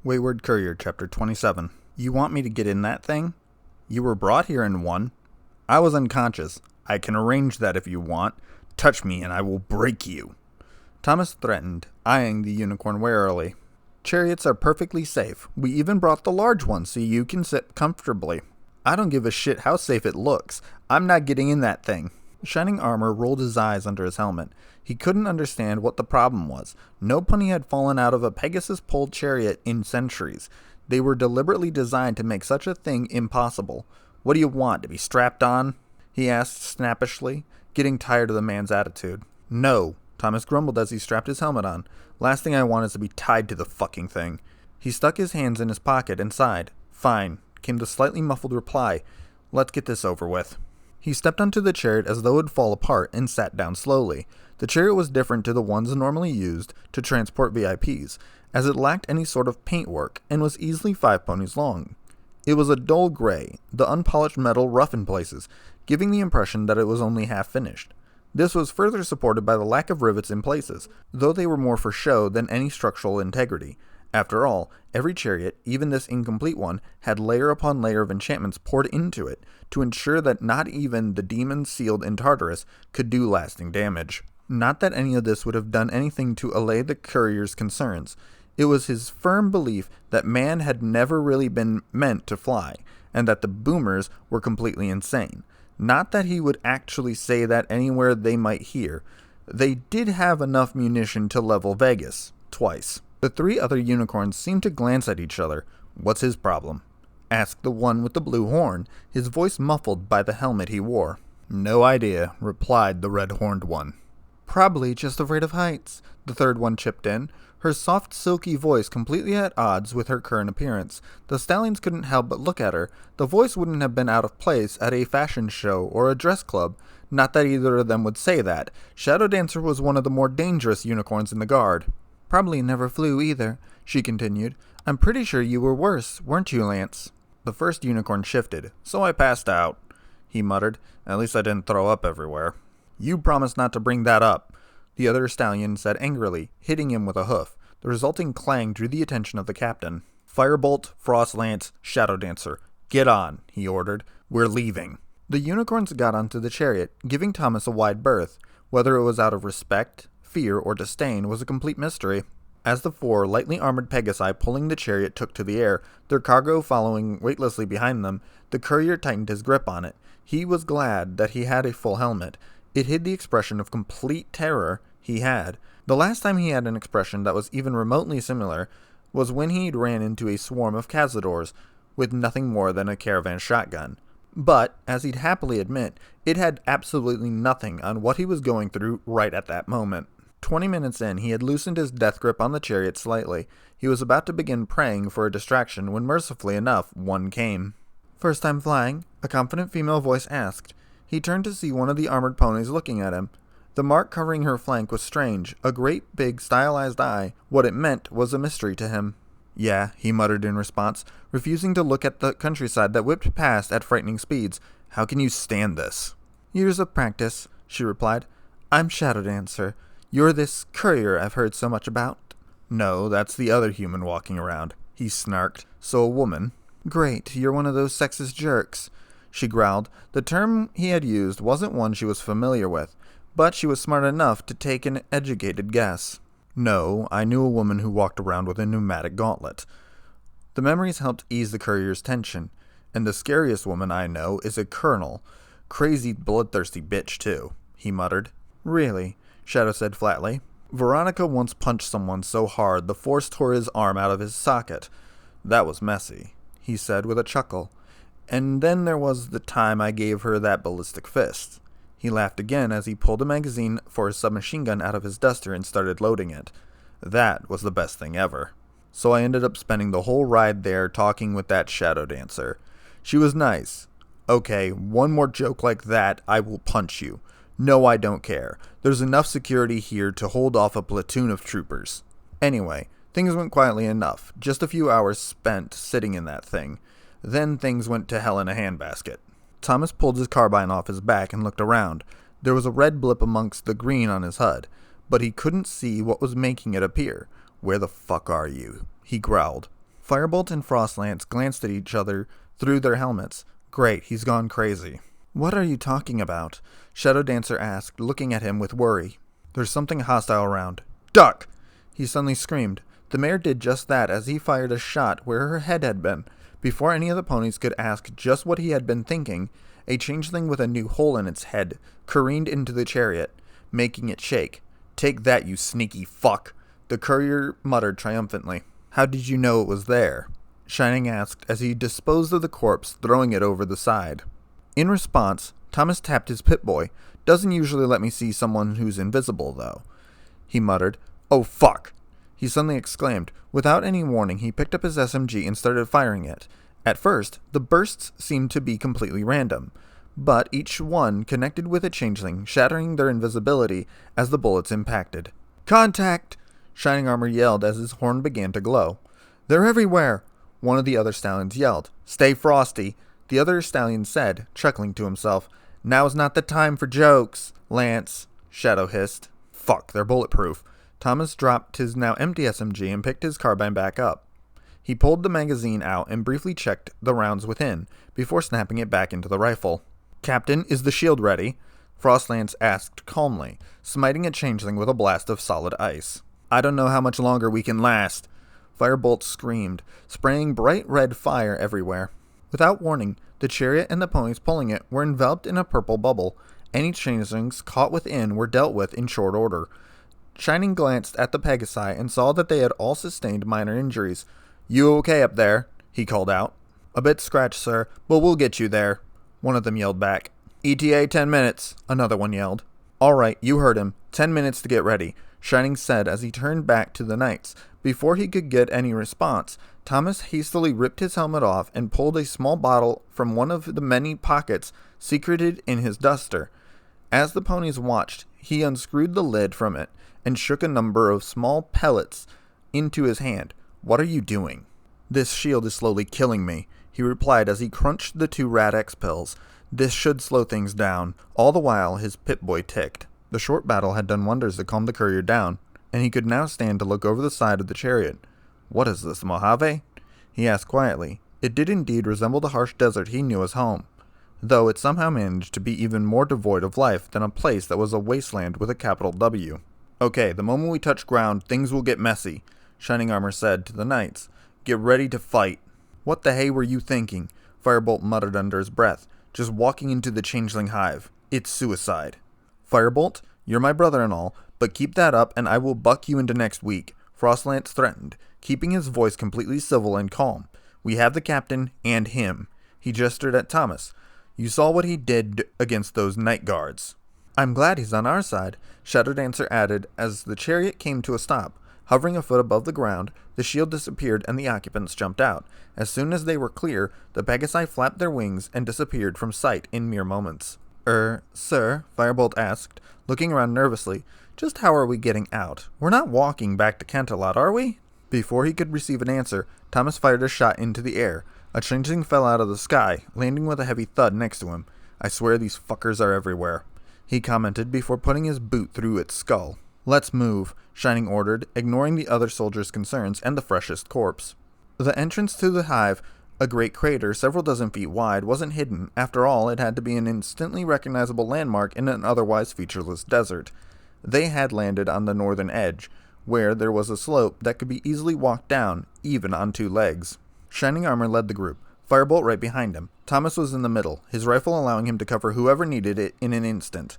Wayward Courier Chapter 27. You want me to get in that thing? You were brought here in one. I was unconscious. I can arrange that if you want. Touch me and I will break you. Thomas threatened, eyeing the unicorn warily. Chariots are perfectly safe. We even brought the large one so you can sit comfortably. I don't give a shit how safe it looks. I'm not getting in that thing. Shining Armor rolled his eyes under his helmet. He couldn't understand what the problem was. No pony had fallen out of a Pegasus-pulled chariot in centuries. They were deliberately designed to make such a thing impossible. What do you want, to be strapped on? He asked snappishly, getting tired of the man's attitude. No, Thomas grumbled as he strapped his helmet on. Last thing I want is to be tied to the fucking thing. He stuck his hands in his pocket and sighed. Fine, came the slightly muffled reply. Let's get this over with. He stepped onto the chariot as though it would fall apart and sat down slowly. The chariot was different to the ones normally used to transport VIPs, as it lacked any sort of paintwork and was easily 5 ponies long. It was a dull gray, the unpolished metal rough in places, giving the impression that it was only half finished. This was further supported by the lack of rivets in places, though they were more for show than any structural integrity. After all, every chariot, even this incomplete one, had layer upon layer of enchantments poured into it to ensure that not even the demons sealed in Tartarus could do lasting damage. Not that any of this would have done anything to allay the courier's concerns. It was his firm belief that man had never really been meant to fly, and that the boomers were completely insane. Not that he would actually say that anywhere they might hear. They did have enough munition to level Vegas, twice. The 3 other unicorns seemed to glance at each other. What's his problem? Asked the one with the blue horn, his voice muffled by the helmet he wore. No idea, replied the red-horned one. Probably just afraid of heights, the third one chipped in, her soft, silky voice completely at odds with her current appearance. The stallions couldn't help but look at her. The voice wouldn't have been out of place at a fashion show or a dress club. Not that either of them would say that. Shadow Dancer was one of the more dangerous unicorns in the guard. Probably never flew either, she continued. I'm pretty sure you were worse, weren't you, Lance? The first unicorn shifted. So I passed out, he muttered. At least I didn't throw up everywhere. You promised not to bring that up, the other stallion said angrily, hitting him with a hoof. The resulting clang drew the attention of the captain. Firebolt, Frost Lance, Shadow Dancer. Get on, he ordered. We're leaving. The unicorns got onto the chariot, giving Thomas a wide berth. Whether it was out of respect, fear, or disdain was a complete mystery. As the 4 lightly armored Pegasi pulling the chariot took to the air, their cargo following weightlessly behind them, the courier tightened his grip on it. He was glad that he had a full helmet. It hid the expression of complete terror he had. The last time he had an expression that was even remotely similar was when he ran into a swarm of cazadors with nothing more than a caravan shotgun. But, as he'd happily admit, it had absolutely nothing on what he was going through right at that moment. 20 minutes in, he had loosened his death grip on the chariot slightly. He was about to begin praying for a distraction when, mercifully enough, one came. First time flying? A confident female voice asked. He turned to see one of the armored ponies looking at him. The mark covering her flank was strange, a great big stylized eye. What it meant was a mystery to him. Yeah, he muttered in response, refusing to look at the countryside that whipped past at frightening speeds. How can you stand this? Years of practice, she replied. I'm Shadow Dancer. You're this courier I've heard so much about. No, that's the other human walking around, he snarked. So a woman? Great, you're one of those sexist jerks, she growled. The term he had used wasn't one she was familiar with, but she was smart enough to take an educated guess. No, I knew a woman who walked around with a pneumatic gauntlet. The memories helped ease the courier's tension, and the scariest woman I know is a colonel. Crazy, bloodthirsty bitch, too, he muttered. Really? Shadow said flatly. Veronica once punched someone so hard the force tore his arm out of his socket. That was messy, he said with a chuckle. And then there was the time I gave her that ballistic fist. He laughed again as he pulled a magazine for his submachine gun out of his duster and started loading it. That was the best thing ever. So I ended up spending the whole ride there talking with that Shadow Dancer. She was nice. Okay, one more joke like that, I will punch you. No, I don't care. There's enough security here to hold off a platoon of troopers. Anyway, things went quietly enough. Just a few hours spent sitting in that thing. Then things went to hell in a handbasket. Thomas pulled his carbine off his back and looked around. There was a red blip amongst the green on his HUD, but he couldn't see what was making it appear. Where the fuck are you? He growled. Firebolt and Frostlance glanced at each other through their helmets. Great, he's gone crazy. What are you talking about? Shadow Dancer asked, looking at him with worry. There's something hostile around. Duck! He suddenly screamed. The mare did just that as he fired a shot where her head had been. Before any of the ponies could ask just what he had been thinking, a changeling with a new hole in its head careened into the chariot, making it shake. Take that, you sneaky fuck! The courier muttered triumphantly. How did you know it was there? Shining asked as he disposed of the corpse, throwing it over the side. In response, Thomas tapped his Pip-Boy. Doesn't usually let me see someone who's invisible, though. He muttered. Oh, fuck! He suddenly exclaimed. Without any warning, he picked up his SMG and started firing it. At first, the bursts seemed to be completely random, but each one connected with a changeling, shattering their invisibility as the bullets impacted. Contact! Shining Armor yelled as his horn began to glow. They're everywhere! One of the other stallions yelled. Stay frosty! The other stallion said, chuckling to himself. Now's not the time for jokes, Lance, Shadow hissed. Fuck, they're bulletproof. Thomas dropped his now empty SMG and picked his carbine back up. He pulled the magazine out and briefly checked the rounds within, before snapping it back into the rifle. Captain, is the shield ready? Frostlance asked calmly, smiting a changeling with a blast of solid ice. I don't know how much longer we can last. Firebolt screamed, spraying bright red fire everywhere. Without warning, the chariot and the ponies pulling it were enveloped in a purple bubble. Any changelings caught within were dealt with in short order. Shining glanced at the Pegasi and saw that they had all sustained minor injuries. You okay up there? He called out. A bit scratched, sir, but we'll get you there. One of them yelled back. ETA 10 minutes, another one yelled. All right, you heard him. 10 minutes to get ready, Shining said as he turned back to the knights. Before he could get any response, Thomas hastily ripped his helmet off and pulled a small bottle from one of the many pockets secreted in his duster. As the ponies watched, he unscrewed the lid from it and shook a number of small pellets into his hand. What are you doing? This shield is slowly killing me, he replied as he crunched the 2 Rad-X pills. This should slow things down. All the while, his Pip-Boy ticked. The short battle had done wonders to calm the courier down, and he could now stand to look over the side of the chariot. What is this, Mojave? He asked quietly. It did indeed resemble the harsh desert he knew as home, though it somehow managed to be even more devoid of life than a place that was a wasteland with a capital W. Okay, the moment we touch ground, things will get messy, Shining Armor said to the knights. Get ready to fight. What the hey were you thinking? Firebolt muttered under his breath. Just walking into the changeling hive. It's suicide. Firebolt, you're my brother and all, but keep that up and I will buck you into next week, Frostlance threatened, keeping his voice completely civil and calm. We have the captain and him. He gestured at Thomas. You saw what he did against those night guards. I'm glad he's on our side, Shadow Dancer added as the chariot came to a stop. Hovering a foot above the ground, the shield disappeared and the occupants jumped out. As soon as they were clear, the Pegasi flapped their wings and disappeared from sight in mere moments. Sir, Firebolt asked, looking around nervously. Just how are we getting out? We're not walking back to Canterlot, are we? Before he could receive an answer, Thomas fired a shot into the air. A changeling fell out of the sky, landing with a heavy thud next to him. I swear these fuckers are everywhere, he commented before putting his boot through its skull. Let's move, Shining ordered, ignoring the other soldiers' concerns and the freshest corpse. The entrance to the hive, a great crater several dozen feet wide, wasn't hidden. After all, it had to be an instantly recognizable landmark in an otherwise featureless desert. They had landed on the northern edge, where there was a slope that could be easily walked down, even on 2 legs. Shining Armor led the group, Firebolt right behind him. Thomas was in the middle, his rifle allowing him to cover whoever needed it in an instant.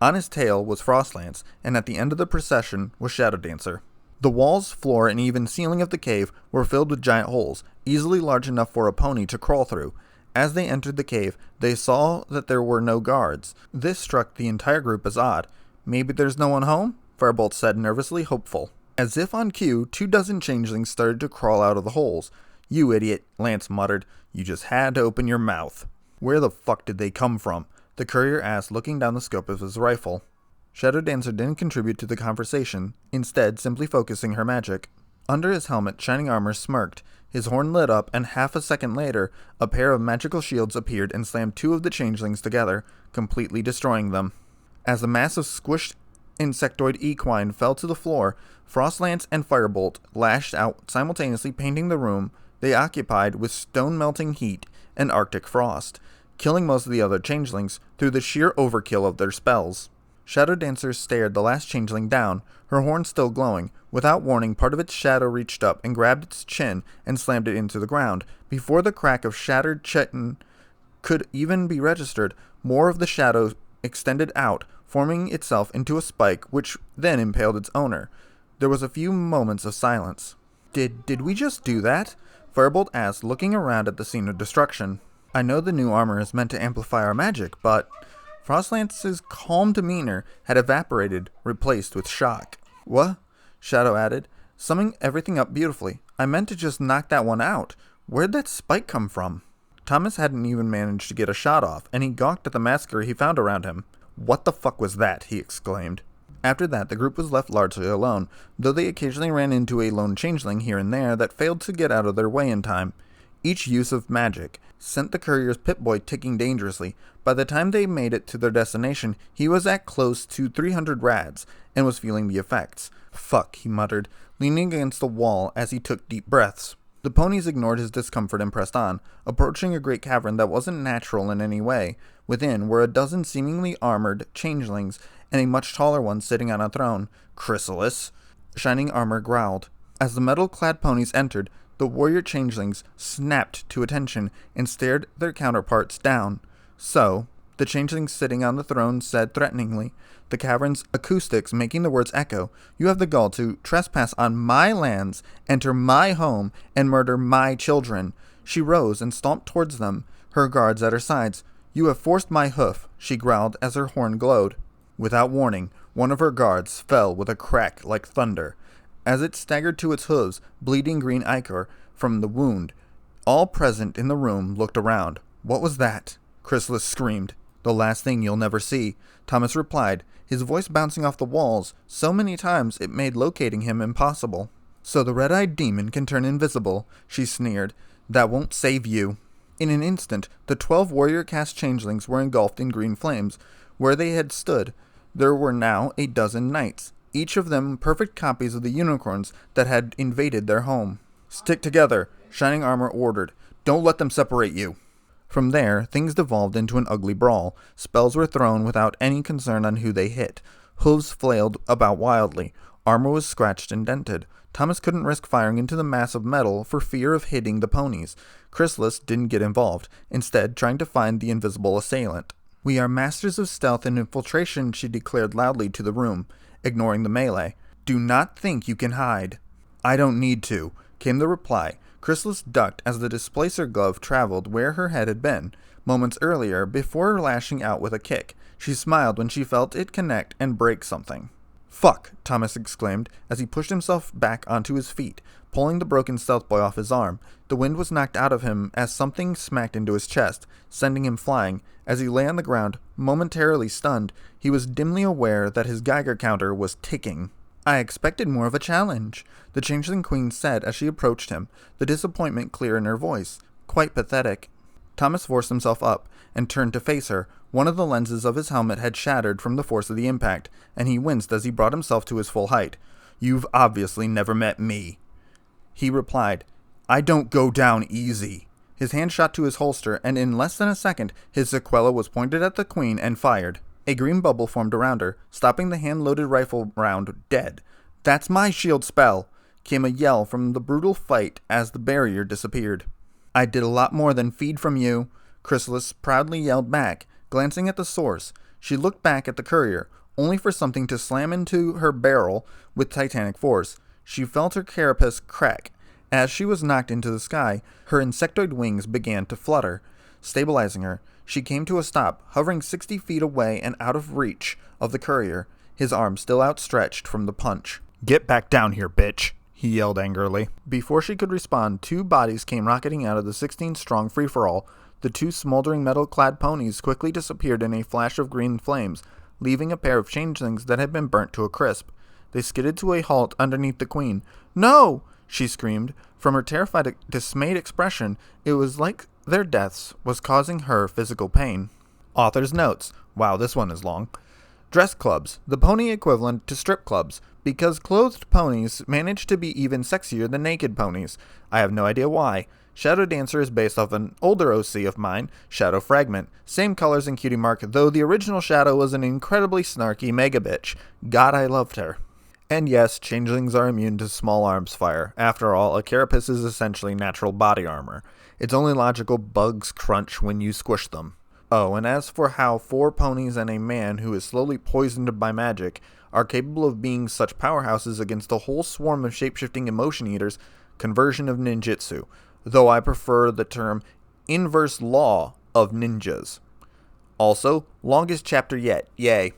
On his tail was Frostlance, and at the end of the procession was Shadow Dancer. The walls, floor, and even ceiling of the cave were filled with giant holes, easily large enough for a pony to crawl through. As they entered the cave, they saw that there were no guards. This struck the entire group as odd. Maybe there's no one home? Firebolt said, nervously hopeful. As if on cue, 24 changelings started to crawl out of the holes. You idiot, Lance muttered. You just had to open your mouth. Where the fuck did they come from? The courier asked, looking down the scope of his rifle. Shadow Dancer didn't contribute to the conversation, instead simply focusing her magic. Under his helmet, Shining Armor smirked. His horn lit up, and half a second later, a pair of magical shields appeared and slammed 2 of the changelings together, completely destroying them. As the mass of squished insectoid equine fell to the floor, Frostlance and Firebolt lashed out, simultaneously painting the room they occupied with stone-melting heat and arctic frost, killing most of the other changelings through the sheer overkill of their spells. Shadow Dancer stared the last changeling down, her horn still glowing. Without warning, part of its shadow reached up and grabbed its chin and slammed it into the ground. Before the crack of shattered chitin could even be registered, more of the shadow extended out, forming itself into a spike, which then impaled its owner. There was a few moments of silence. Did we just do that? Firebolt asked, looking around at the scene of destruction. I know the new armor is meant to amplify our magic, but Frostlance's calm demeanor had evaporated, replaced with shock. What? Shadow added, summing everything up beautifully. I meant to just knock that one out. Where'd that spike come from? Thomas hadn't even managed to get a shot off, and he gawked at the massacre he found around him. What the fuck was that? He exclaimed. After that, the group was left largely alone, though they occasionally ran into a lone changeling here and there that failed to get out of their way in time. Each use of magic sent the courier's Pip-Boy ticking dangerously. By the time they made it to their destination, he was at close to 300 rads, and was feeling the effects. Fuck, he muttered, leaning against the wall as he took deep breaths. The ponies ignored his discomfort and pressed on, approaching a great cavern that wasn't natural in any way. Within were a dozen seemingly armored changelings, and a much taller one sitting on a throne. Chrysalis, Shining Armor growled. As the metal-clad ponies entered, the warrior changelings snapped to attention and stared their counterparts down. So, the changeling sitting on the throne said threateningly, the cavern's acoustics making the words echo, "You have the gall to trespass on my lands, enter my home, and murder my children." She rose and stomped towards them, her guards at her sides. "You have forced my hoof," she growled as her horn glowed. Without warning, one of her guards fell with a crack like thunder. As it staggered to its hooves, bleeding green ichor from the wound, all present in the room looked around. "What was that?" Chrysalis screamed. "The last thing you'll never see," Thomas replied, his voice bouncing off the walls so many times it made locating him impossible. "So the red-eyed demon can turn invisible," she sneered. "That won't save you." In an instant, the 12 warrior-cast changelings were engulfed in green flames. Where they had stood, there were now a dozen knights, each of them perfect copies of the unicorns that had invaded their home. "Stick together," Shining Armor ordered. "Don't let them separate you." From there, things devolved into an ugly brawl. Spells were thrown without any concern on who they hit. Hooves flailed about wildly. Armor was scratched and dented. Thomas couldn't risk firing into the mass of metal for fear of hitting the ponies. Chrysalis didn't get involved, instead trying to find the invisible assailant. "We are masters of stealth and infiltration," she declared loudly to the room, ignoring the melee. "Do not think you can hide." "I don't need to," came the reply. Chrysalis ducked as the displacer glove traveled where her head had been moments earlier before lashing out with a kick. She smiled when she felt it connect and break something. "Fuck!" Thomas exclaimed as he pushed himself back onto his feet, pulling the broken stealth boy off his arm. The wind was knocked out of him as something smacked into his chest, sending him flying. As he lay on the ground, momentarily stunned, he was dimly aware that his Geiger counter was ticking. "I expected more of a challenge," the Changeling Queen said as she approached him, the disappointment clear in her voice. Quite pathetic. Thomas forced himself up and turned to face her. One of the lenses of his helmet had shattered from the force of the impact, and he winced as he brought himself to his full height. "You've obviously never met me." He replied, "I don't go down easy." His hand shot to his holster, and in less than a second, his sequela was pointed at the Queen and fired. A green bubble formed around her, stopping the hand-loaded rifle round dead. "That's my shield spell!" came a yell from the brutal fight as the barrier disappeared. "I did a lot more than feed from you," Chrysalis proudly yelled back, glancing at the source. She looked back at the courier, only for something to slam into her barrel with titanic force. She felt her carapace crack. As she was knocked into the sky, her insectoid wings began to flutter, stabilizing her. She came to a stop, hovering 60 feet away and out of reach of the courier, his arm still outstretched from the punch. "Get back down here, bitch!" he yelled angrily. Before she could respond, 2 bodies came rocketing out of the 16-strong free-for-all. The 2 smoldering metal-clad ponies quickly disappeared in a flash of green flames, leaving a pair of changelings that had been burnt to a crisp. They skidded to a halt underneath the Queen. "No!" she screamed. From her terrified, dismayed expression, it was like their deaths was causing her physical pain. Author's notes. Wow, this one is long. Dress clubs, the pony equivalent to strip clubs, because clothed ponies manage to be even sexier than naked ponies. I have no idea why. Shadow Dancer is based off an older OC of mine, Shadow Fragment. Same colors and cutie mark, though the original Shadow was an incredibly snarky mega bitch. God, I loved her. And yes, changelings are immune to small arms fire. After all, a carapace is essentially natural body armor. It's only logical bugs crunch when you squish them. Oh, and as for how 4 ponies and a man who is slowly poisoned by magic are capable of being such powerhouses against a whole swarm of shapeshifting emotion eaters, conversion of ninjutsu, though I prefer the term inverse law of ninjas. Also, longest chapter yet, yay.